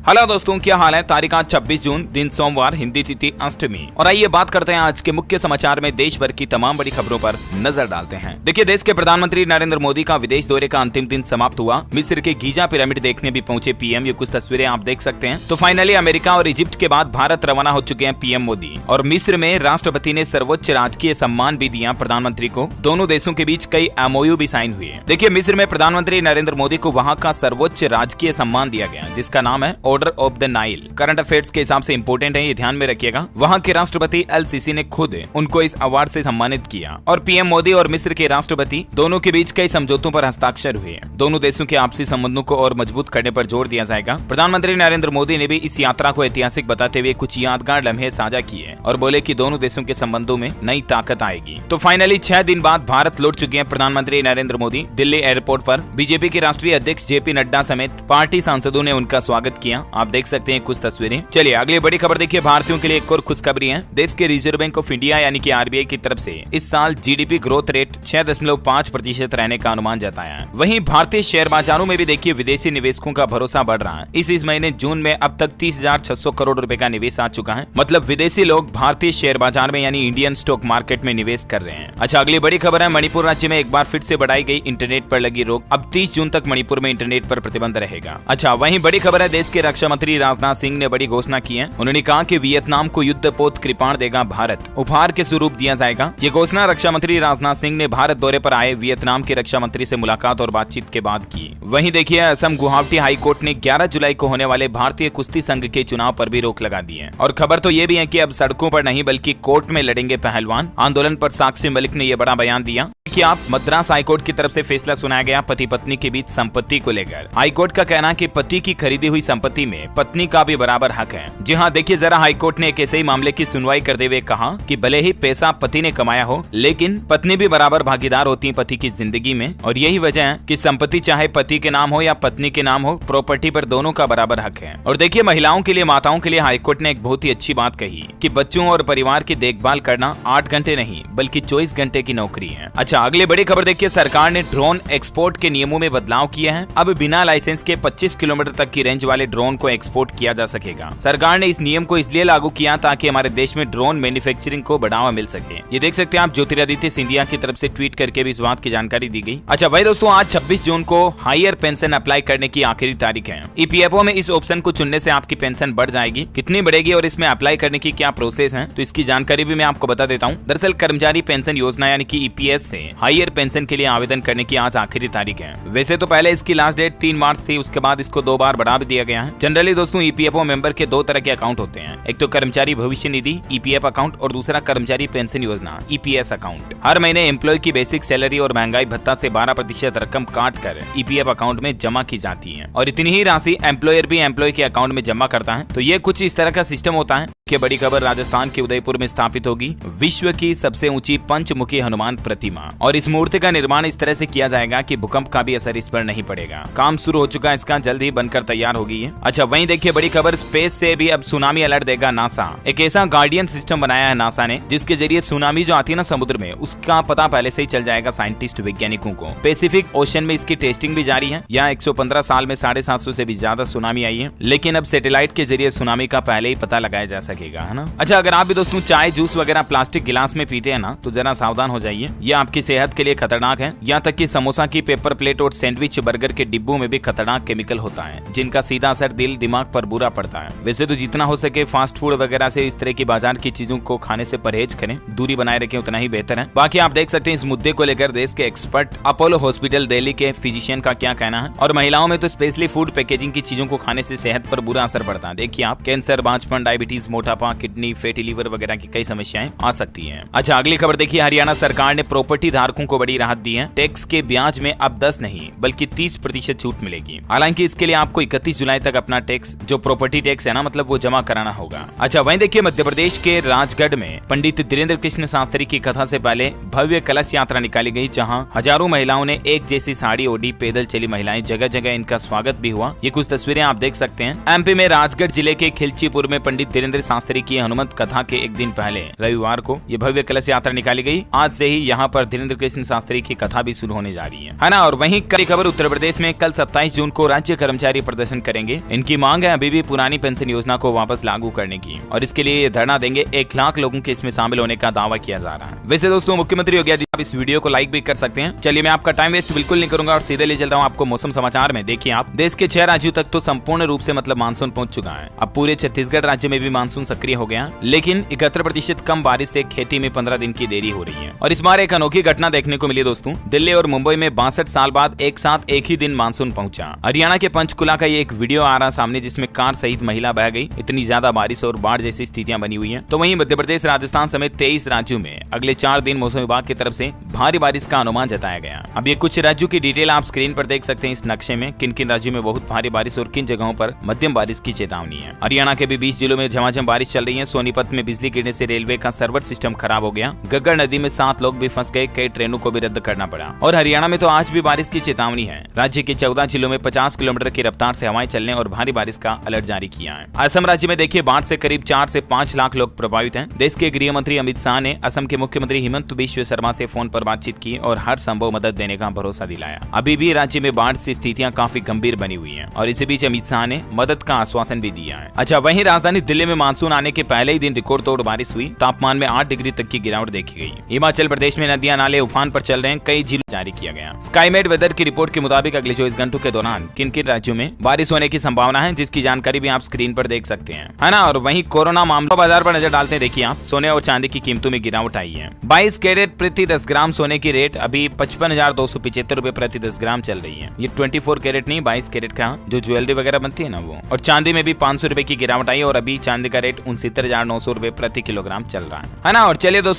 Hello दोस्तों, क्या हाल है। तारीख आज 26 जून, दिन सोमवार, हिंदी तिथि अष्टमी। और आइए बात करते हैं आज के मुख्य समाचार में देश भर की तमाम बड़ी खबरों पर नजर डालते हैं। देखिए, देश के प्रधानमंत्री नरेंद्र मोदी का विदेश दौरे का अंतिम दिन समाप्त हुआ। मिस्र के गीजा पिरामिड देखने भी पहुंचे पीएम। ये कुछ तस्वीरें आप देख सकते हैं। तो फाइनली अमेरिका और इजिप्ट के बाद भारत रवाना हो चुके हैं पीएम मोदी। और मिस्र में राष्ट्रपति ने सर्वोच्च राजकीय सम्मान भी दिया प्रधानमंत्री को। दोनों देशों के बीच कई एमओयू भी साइन हुए। देखिए, मिस्र में प्रधानमंत्री नरेंद्र मोदी को वहाँ का सर्वोच्च राजकीय सम्मान दिया गया, जिसका नाम है order of the Nile. Current affairs के हिसाब से इंपोर्टेंट है, ये ध्यान में रखिएगा। वहां के राष्ट्रपति एल सीसी ने खुद उनको इस अवार्ड से सम्मानित किया। और पीएम मोदी और मिस्र के राष्ट्रपति दोनों के बीच कई समझौतों पर हस्ताक्षर हुए। दोनों देशों के आपसी संबंधों को और मजबूत करने पर जोर दिया जाएगा। प्रधानमंत्री नरेंद्र मोदी ने भी इस यात्रा को ऐतिहासिक बताते हुए कुछ यादगार लम्हे साझा किए और बोले कि दोनों देशों के संबंधों में नई ताकत आएगी। तो फाइनली 6 दिन बाद भारत लौट चुके हैं प्रधानमंत्री नरेंद्र मोदी। दिल्ली एयरपोर्ट पर बीजेपी के राष्ट्रीय अध्यक्ष जेपी नड्डा समेत पार्टी सांसदों ने उनका स्वागत किया। आप देख सकते हैं कुछ तस्वीरें। चलिए अगली बड़ी खबर देखिए। भारतीयों के लिए एक और खुशखबरी है। देश के रिजर्व बैंक ऑफ इंडिया यानी कि आरबीआई की तरफ से इस साल जीडीपी ग्रोथ रेट 6.5% रहने का अनुमान जताया है। वहीं भारतीय शेयर बाजारों में भी देखिए विदेशी निवेशकों का भरोसा बढ़ रहा है। इस महीने जून में अब तक 30,600 करोड़ रुपए का निवेश आ चुका है। मतलब विदेशी लोग भारतीय शेयर बाजार में यानी इंडियन स्टॉक मार्केट में निवेश कर रहे हैं। अच्छा, अगली बड़ी खबर है। मणिपुर राज्य में एक बार फिर से बढ़ाई गई इंटरनेट पर लगी रोक। अब 30 जून तक मणिपुर में इंटरनेट पर प्रतिबंध रहेगा। अच्छा, वहीं बड़ी खबर है। देश के रक्षा मंत्री राजनाथ सिंह ने बड़ी घोषणा की है। उन्होंने कहा कि वियतनाम को युद्धपोत कृपाण देगा भारत, उपहार के स्वरूप दिया जाएगा। ये घोषणा रक्षा मंत्री राजनाथ सिंह ने भारत दौरे पर आए वियतनाम के रक्षा मंत्री से मुलाकात और बातचीत के बाद की। वहीं देखिए, असम गुवाहाटी हाई कोर्ट ने 11 जुलाई को होने वाले भारतीय कुश्ती संघ के चुनाव पर भी रोक लगा दी है। और खबर तो ये भी है कि अब सड़कों पर नहीं बल्कि कोर्ट में लड़ेंगे पहलवान। आंदोलन पर साक्षी मलिक ने यह बड़ा बयान दिया कि आप मद्रास हाईकोर्ट की तरफ से फैसला सुनाया गया पति पत्नी के बीच संपत्ति को लेकर। हाईकोर्ट का कहना है कि पति की खरीदी हुई संपत्ति में पत्नी का भी बराबर हक है। जी हाँ, देखिए जरा, हाईकोर्ट ने एक ऐसे ही मामले की सुनवाई करते हुए कहा कि भले ही पैसा पति ने कमाया हो, लेकिन पत्नी भी बराबर भागीदार होती है पति की जिंदगी में। और यही वजह है कि संपत्ति चाहे पति के नाम हो या पत्नी के नाम हो, प्रॉपर्टी पर दोनों का बराबर हक है। और देखिए, महिलाओं के लिए, माताओं के लिए हाईकोर्ट ने एक बहुत ही अच्छी बात कही कि बच्चों और परिवार की देखभाल करना 8 घंटे नहीं बल्कि 24 घंटे की नौकरी है। अच्छा, अगली बड़ी खबर देखिए। सरकार ने ड्रोन एक्सपोर्ट के नियमों में बदलाव किए हैं। अब बिना लाइसेंस के 25 किलोमीटर तक की रेंज वाले ड्रोन को एक्सपोर्ट किया जा सकेगा। सरकार ने इस नियम को इसलिए लागू किया ताकि हमारे देश में ड्रोन मैन्युफैक्चरिंग को बढ़ावा मिल सके। ये देख सकते हैं आप, ज्योतिरादित्य सिंधिया की तरफ से ट्वीट करके भी इस बात की जानकारी दी गई। अच्छा भाई दोस्तों, आज 26 जून को हायर पेंशन अप्लाई करने की आखिरी तारीख है। ईपीएफओ में इस ऑप्शन को चुनने से आपकी पेंशन बढ़ जाएगी। कितनी बढ़ेगी और इसमें अप्लाई करने की क्या प्रोसेस है, तो इसकी जानकारी भी मैं आपको बता देता हूँ। दरअसल कर्मचारी पेंशन योजना यानी कि ईपीएस से हायर पेंशन के लिए आवेदन करने की आज आखिरी तारीख है। वैसे तो पहले इसकी लास्ट डेट 3 मार्च थी, उसके बाद इसको 2 बार बढ़ा भी दिया गया है। जनरली दोस्तों, ईपीएफओ मेंबर के 2 तरह के अकाउंट होते हैं। एक तो कर्मचारी भविष्य निधि ईपीएफ अकाउंट और दूसरा कर्मचारी पेंशन योजना ईपीएस अकाउंट। हर महीने एम्प्लॉय की बेसिक सैलरी और महंगाई भत्ता से 12% रकम काट कर ईपीएफ अकाउंट में जमा की जाती है और इतनी ही राशि एम्प्लॉयर भी एम्प्लॉय के अकाउंट में जमा करता है। तो ये कुछ इस तरह का सिस्टम होता है। की बड़ी खबर, राजस्थान के उदयपुर में स्थापित होगी विश्व की सबसे ऊंची पंचमुखी हनुमान प्रतिमा। और इस मूर्ति का निर्माण इस तरह से किया जाएगा कि भूकंप का भी असर इस पर नहीं पड़ेगा। काम शुरू हो चुका है इसका, जल्द ही बनकर तैयार होगी ये। अच्छा, वहीं देखिए बड़ी खबर, स्पेस से भी अब सुनामी अलर्ट देगा नासा। एक ऐसा गार्डियन सिस्टम बनाया है नासा ने जिसके जरिए सुनामी जो आती है ना समुद्र में, उसका पता पहले से ही चल जाएगा साइंटिस्ट वैज्ञानिकों को। पैसिफिक ओशन में इसकी टेस्टिंग भी जारी है। यहाँ 115 साल में 750 से भी ज्यादा सुनामी आई है, लेकिन अब सैटेलाइट के जरिए सुनामी का पहले ही पता लगाया जा सकेगा, है ना। अच्छा, अगर आप भी दोस्तों चाय जूस वगैरह प्लास्टिक गिलास में पीते हैं ना, तो जरा सावधान हो जाइए। ये आपकी सेहत के लिए खतरनाक है। यहाँ तक कि समोसा की पेपर प्लेट और सैंडविच बर्गर के डिब्बों में भी खतरनाक केमिकल होता है, जिनका सीधा असर दिल दिमाग पर बुरा पड़ता है। वैसे तो जितना हो सके फास्ट फूड वगैरह से, इस तरह की बाजार की चीजों को खाने से परहेज करें, दूरी बनाए रखें, उतना ही बेहतर है। बाकी आप देख सकते हैं इस मुद्दे को लेकर देश के एक्सपर्ट अपोलो हॉस्पिटल दिल्ली के फिजिशियन का क्या कहना है। और महिलाओं में तो स्पेशली फूड पैकेजिंग की चीजों को खाने से सेहत पर बुरा असर पड़ता है। देखिए आप, कैंसर, बांझपन, डायबिटीज, मोटापा, किडनी, फैटी लीवर वगैरह की कई समस्याएं आ सकती हैं। अच्छा, अगली खबर देखिए। हरियाणा सरकार ने प्रॉपर्टी धारकों को बड़ी राहत दी है। टैक्स के ब्याज में अब 10 नहीं बल्कि 30% छूट मिलेगी। हालांकि इसके लिए आपको 31 जुलाई तक अपना टैक्स, जो प्रॉपर्टी टैक्स है ना, मतलब वो जमा कराना होगा। अच्छा, वहीं देखिए मध्य प्रदेश के राजगढ़ में पंडित धीरेन्द्र कृष्ण शास्त्री की कथा से पहले भव्य कलश यात्रा निकाली गई, जहां हजारों महिलाओं ने एक जैसी साड़ी ओढ़ी, पैदल चली महिलाएं, जगह जगह इनका स्वागत भी हुआ। ये कुछ तस्वीरें आप देख सकते हैं। एमपी में राजगढ़ जिले के खिलचीपुर में पंडित धीरेन्द्र शास्त्री की हनुमत कथा के एक दिन पहले रविवार को ये भव्य कलश यात्रा निकाली गई। आज से ही यहाँ पर धीरेन्द्र कृष्ण शास्त्री की कथा भी शुरू होने जा रही है ना। और वहीं कई खबर उत्तर प्रदेश में कल 27 जून को राज्य कर्मचारी प्रदर्शन करेंगे। इनकी मांग है अभी भी पुरानी पेंशन योजना को वापस लागू करने की और इसके लिए ये धरना देंगे। 1 लाख लोगों के इसमें शामिल होने का दावा किया जा रहा है। वैसे दोस्तों मुख्यमंत्री योगी आदित्यनाथ इस वीडियो को लाइक भी कर सकते हैं। चलिए मैं आपका टाइम वेस्ट बिल्कुल नहीं करूंगा और सीधे ले चलता हूँ आपको मौसम समाचार में। देखिए आप, देश के 6 राज्यों तक तो संपूर्ण रूप से मतलब मानसून पहुंच चुका है। अब पूरे छत्तीसगढ़ राज्य में भी मानसून सक्रिय हो गया, लेकिन 71% कम बारिश से खेती में 15 दिन की देरी हो रही है। और इस बार एक अनोखी घटना देखने को मिली दोस्तों। दिल्ली और मुंबई में 62 साल बाद एक साथ एक ही दिन मानसून पहुंचा। हरियाणा के पंचकुला का ये एक वीडियो आ रहा सामने जिसमें कार सहित महिला बह गई। इतनी ज्यादा बारिश और बाढ़ जैसी स्थितियां बनी हुई है। तो वहीं मध्य प्रदेश, राजस्थान समेत 23 राज्यों में अगले 4 दिन मौसम विभाग की तरफ से भारी बारिश का अनुमान जताया गया। अब ये कुछ राज्यों की डिटेल आप स्क्रीन पर देख सकते हैं इस नक्शे में। किन किन राज्यों में बहुत भारी बारिश और किन जगहों पर मध्यम बारिश की चेतावनी है। हरियाणा के भी 20 जिलों में झमाझम बारिश चल रही है। सोनीपत में बिजली गिरने से रेलवे का सर्वर सिस्टम खराब हो गया। गग्गर नदी में 7 लोग भी फंस गए। कई ट्रेनों को भी रद्द करना पड़ा। और हरियाणा में तो आज भी बारिश की चेतावनी है। राज्य के 14 जिलों में 50 किलोमीटर की रफ्तार से हवाएं चलने और भारी बारिश का अलर्ट जारी किया है। असम राज्य में देखिए बाढ़ से करीब 4 से 5 लाख लोग प्रभावित हैं। देश के गृह मंत्री अमित शाह ने असम के मुख्यमंत्री हिमंत बिश्व शर्मा से फोन पर बातचीत की और हर संभव मदद देने का भरोसा दिलाया। अभी भी राज्य में बाढ़ से स्थितियां काफी गंभीर बनी हुई हैं और इसी बीच अमित शाह ने मदद का आश्वासन भी दिया है। अच्छा, वहीं राजधानी दिल्ली में मानसून आने के पहले ही दिन रिकॉर्ड तोड़ बारिश हुई। तापमान में 8 डिग्री तक की गिरावट देखी गई। हिमाचल प्रदेश में नदियां नाले उफान पर चल रहे हैं। कई जिलों जारी किया गया। स्काईमेट वेदर की रिपोर्ट के मुताबिक अगले 24 घंटों के दौरान किन किन राज्यों में बारिश होने की संभावना है, जिसकी जानकारी भी आप स्क्रीन पर देख सकते हैं, है ना। और वहीं कोरोना मामलों बाजार पर नजर डालते हैं। देखिए आप, सोने और चांदी की कीमतों में गिरावट आई है। 22 कैरेट प्रति 10 ग्राम सोने की रेट अभी 55,275 रुपए प्रति 10 ग्राम चल रही है। ये 24 कैरेट नहीं, 22 कैरेट का जो ज्वेलरी वगैरह बनती है ना वो। और चांदी में भी 500 रुपए की गिरावट आई और अभी चांदी का रेट 69,900 रुपए प्रति किलोग्राम चल रहा है ना। और चलिए दोस्तों